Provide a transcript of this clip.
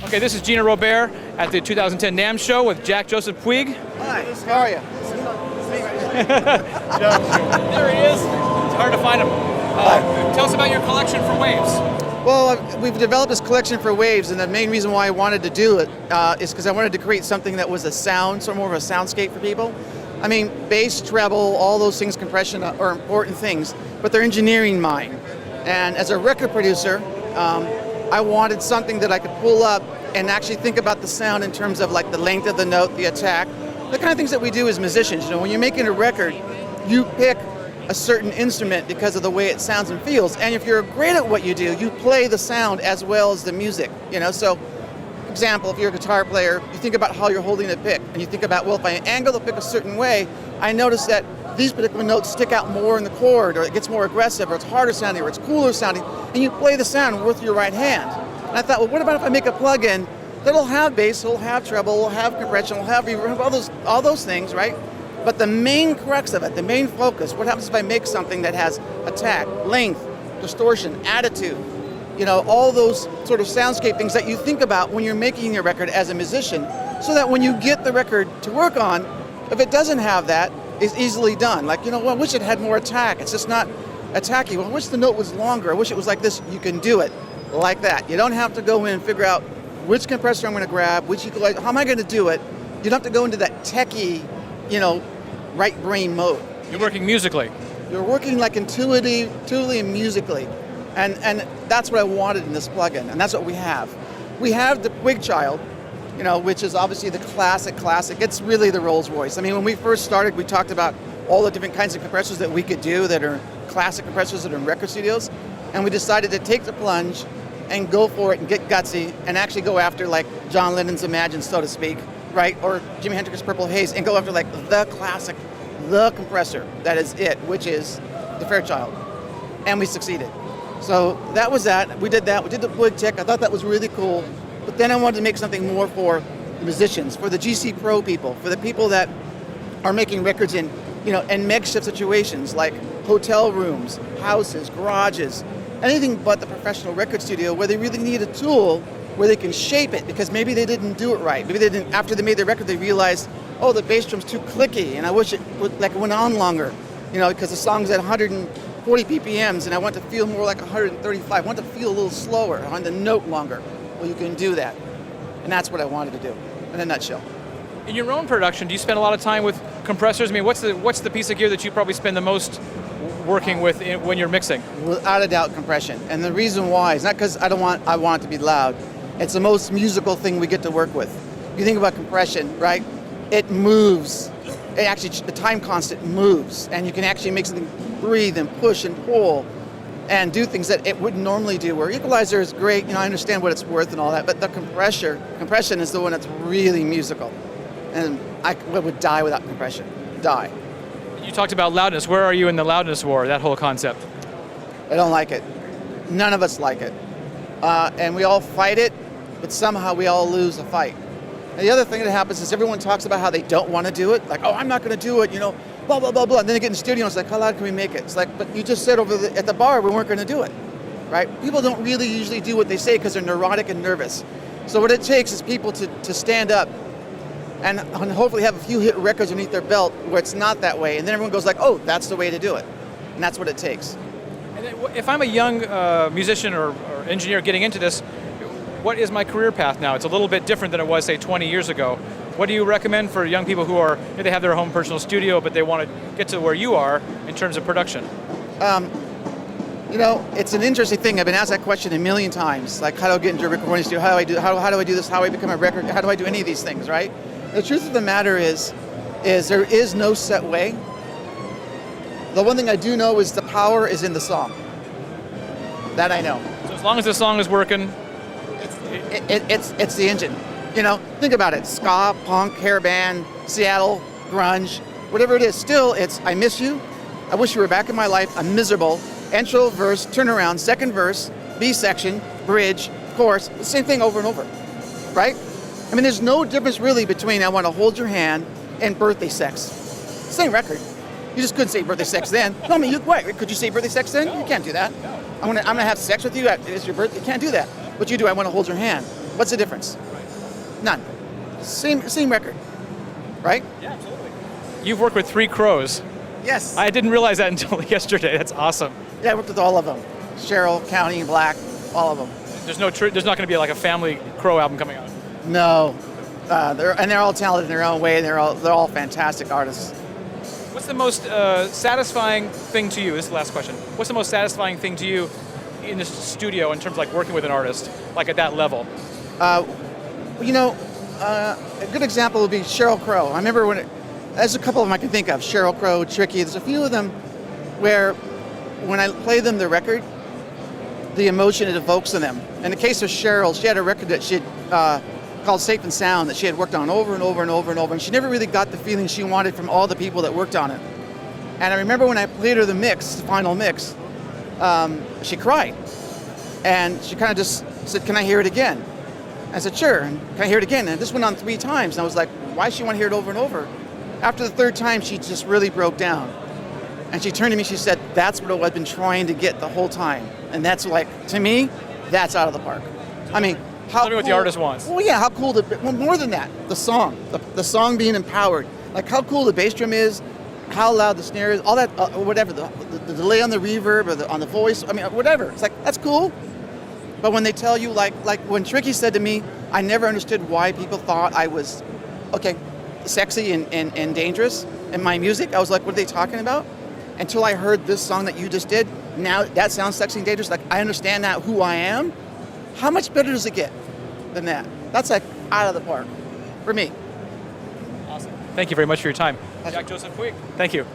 Okay, this is Gino Robair at the 2010 NAMM show with Jack Joseph Puig. Hi, how are you? There he is. It's hard to find him. Tell us about your collection for Waves. Well, we've developed this collection for Waves, and the main reason why I wanted to do it is because I wanted to create something that was a sound, sort of more of a soundscape for people. I mean, bass, treble, all those things, compression are important things, but they're engineering mind. And as a record producer, I wanted something that I could pull up and actually think about the sound in terms of like the length of the note, the attack, the kind of things that we do as musicians. You know, when you're making a record, you pick a certain instrument because of the way it sounds and feels. And if you're great at what you do, you play the sound as well as the music. You know, so example, if you're a guitar player, you think about how you're holding the pick, and you think about, well, if I angle the pick a certain way, I notice that these particular notes stick out more in the chord, or it gets more aggressive, or it's harder sounding, or it's cooler sounding, and you play the sound with your right hand. And I thought, well, what about if I make a plug-in that'll have bass, it'll have treble, it'll have compression, it'll have reverb, all those things, right? But the main crux of it, the main focus, what happens if I make something that has attack, length, distortion, attitude, you know, all those sort of soundscape things that you think about when you're making your record as a musician, so that when you get the record to work on, if it doesn't have that, it's easily done. Like, you know, well, I wish it had more attack. It's just not attacky. Well, I wish the note was longer. I wish it was like this. You can do it like that. You don't have to go in and figure out which compressor I'm going to grab, which equalizer, how am I going to do it? You don't have to go into that techie, you know, right brain mode. You're working musically. You're working like intuitively and musically. And that's what I wanted in this plugin, and that's what we have. We have the Puig Child, you know, which is obviously the classic. It's really the Rolls Royce. I mean, when we first started, we talked about all the different kinds of compressors that we could do that are classic compressors that are in record studios, and we decided to take the plunge and go for it and get gutsy and actually go after like John Lennon's Imagine, so to speak, right? Or Jimi Hendrix's Purple Haze, and go after like the classic, the compressor that is it, which is the Fairchild. And we succeeded. So that was that. We did that. We did the Puig Tech. I thought that was really cool. But then I wanted to make something more for the musicians, for the GC Pro people, for the people that are making records in, you know, in makeshift situations like hotel rooms, houses, garages, anything but the professional record studio, where they really need a tool where they can shape it, because maybe they didn't do it right. Maybe they didn't. After they made their record, they realized, oh, the bass drum's too clicky, and I wish it went on longer, you know, because the song's at 140 BPMs, and I want to feel more like 135. I want to feel a little slower, I want the note longer. Well, you can do that, and that's what I wanted to do, in a nutshell. In your own production, do you spend a lot of time with compressors? I mean, what's the piece of gear that you probably spend the most working with when you're mixing? Without a doubt, compression. And the reason why is not because I want it to be loud. It's the most musical thing we get to work with. You think about compression, right? It moves. It actually, the time constant moves, and you can actually make something breathe and push and pull and do things that it wouldn't normally do. Where equalizer is great, you know, I understand what it's worth and all that, but the compression is the one that's really musical. And I would die without compression. Die. You talked about loudness. Where are you in the loudness war, that whole concept? I don't like it. None of us like it. And we all fight it, but somehow we all lose a fight. And the other thing that happens is everyone talks about how they don't want to do it. Like, oh, I'm not going to do it, you know, blah, blah, blah, blah. And then they get in the studio and it's like, how loud can we make it? It's like, but you just said at the bar we weren't going to do it, right? People don't really usually do what they say because they're neurotic and nervous. So what it takes is people to stand up and hopefully have a few hit records underneath their belt where it's not that way. And then everyone goes like, oh, that's the way to do it. And that's what it takes. And if I'm a young musician or engineer getting into this, what is my career path now? It's a little bit different than it was, say, 20 years ago. What do you recommend for young people who are, they have their home personal studio, but they want to get to where you are in terms of production? You know, it's an interesting thing. I've been asked that question a million times. Like, how do I get into a recording studio? How do I do this? How do I become a record? How do I do any of these things, right? The truth of the matter is there is no set way. The one thing I do know is the power is in the song. That I know. So as long as the song is working, it's the engine. You know, think about it. Ska, punk, hair band, Seattle, grunge, whatever it is. Still, it's I miss you. I wish you were back in my life. I'm miserable. Intro, verse, turnaround, second verse, B section, bridge, chorus. The same thing over and over, right? I mean, there's no difference really between I want to hold your hand and birthday sex. Same record. You just couldn't say birthday sex then. No, I mean, what? Could you say birthday sex then? You can't do that. I'm gonna have sex with you. It's your birthday. You can't do that. But you do. I want to hold your hand. What's the difference? None. Same record, right? Yeah, absolutely. You've worked with 3 Crows. Yes. I didn't realize that until yesterday. That's awesome. Yeah, I worked with all of them. Sheryl, County, Black, all of them. There's not going to be like a family Crow album coming out. No, they're all talented in their own way. They're all fantastic artists. What's the most satisfying thing to you? This is the last question. What's the most satisfying thing to you in the studio in terms of like working with an artist, like at that level? You know, a good example would be Sheryl Crow. I remember there's a couple of them I can think of. Sheryl Crow, Tricky. There's a few of them where when I play them the record, the emotion it evokes in them. In the case of Sheryl, she had a record that she had called Safe and Sound that she had worked on over and over and over and over, and she never really got the feeling she wanted from all the people that worked on it. And I remember when I played her the final mix, she cried. And she kind of just said, "Can I hear it again?" I said, "Sure." And "Can I hear it again?" And this went on 3 times. And I was like, why does she want to hear it over and over? After the 3rd time, she just really broke down. And she turned to me, she said, "That's what I've been trying to get the whole time." And that's like, to me, that's out of the park. I mean, how Tell me what the artist wants. Well, yeah, how cool well, more than that, the song being empowered. Like how cool the bass drum is, how loud the snare is, all that, whatever, the delay on the reverb or on the voice, I mean, whatever. It's like, that's cool. But when they tell you, like when Tricky said to me, I never understood why people thought I was, sexy and dangerous in my music. I was like, what are they talking about? Until I heard this song that you just did, now that sounds sexy and dangerous. Like, I understand now who I am. How much better does it get than that? That's like out of the park for me. Awesome. Thank you very much for your time. Jack Joseph Puig. Thank you.